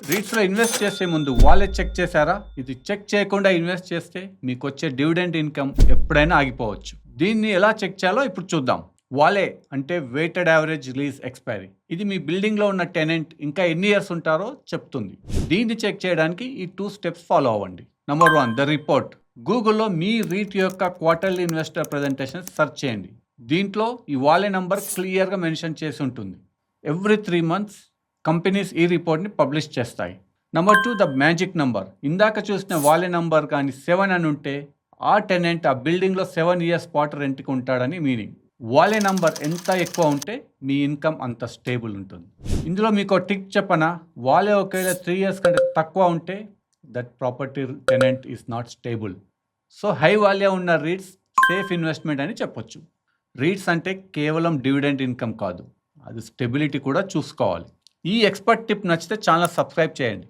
రీట్స్లో invest చేసే ముందు wallet check చేశారా? ఇది చెక్ చేయకుండా ఇన్వెస్ట్ చేస్తే మీకు వచ్చే డివిడెండ్ ఇన్కమ్ ఎప్పుడైనా ఆగిపోవచ్చు. దీన్ని ఎలా చెక్ చేయాలో ఇప్పుడు చూద్దాం. వాలే అంటే వెయిటెడ్ యావరేజ్ రిలీజ్ ఎక్స్పైరీ. ఇది మీ బిల్డింగ్లో ఉన్న టెనెంట్ ఇంకా ఎన్ని ఇయర్స్ ఉంటారో చెప్తుంది. దీన్ని చెక్ చేయడానికి ఈ 2 స్టెప్స్ ఫాలో అవ్వండి. Number 1, the report. గూగుల్లో మీ రీట్ యొక్క క్వార్టర్లీ ఇన్వెస్టర్ ప్రెజెంటేషన్ సెర్చ్ చేయండి. దీంట్లో ఈ వాలే నంబర్ క్లియర్గా మెన్షన్ చేసి ఉంటుంది. ఎవ్రీ 3 మంత్స్ కంపెనీస్ ఈ రిపోర్ట్ని పబ్లిష్ చేస్తాయి. Number 2, the magic number. ఇందాక చూసిన వాలే నంబర్ కానీ 7 అని ఉంటే ఆ టెనెంట్ ఆ బిల్డింగ్లో 7 ఇయర్స్ స్పాట్ రెంట్కి ఉంటాడని మీనింగ్. వాలే నంబర్ ఎంత ఎక్కువ ఉంటే మీ ఇన్కమ్ అంత స్టేబుల్ ఉంటుంది. ఇందులో మీకు టిక్ చెప్పనా, వాలే ఒకవేళ 3 ఇయర్స్ కంటే తక్కువ ఉంటే that property tenant is not stable. So high value ఉన్న రీట్స్ సేఫ్ ఇన్వెస్ట్మెంట్ అని చెప్పొచ్చు. రీట్స్ అంటే కేవలం డివిడెండ్ ఇన్కమ్ కాదు, అది స్టెబిలిటీ కూడా చూసుకోవాలి. ఈ ఎక్స్పర్ట్ టిప్ నచ్చితే ఛానల్ సబ్స్క్రైబ్ చేయండి.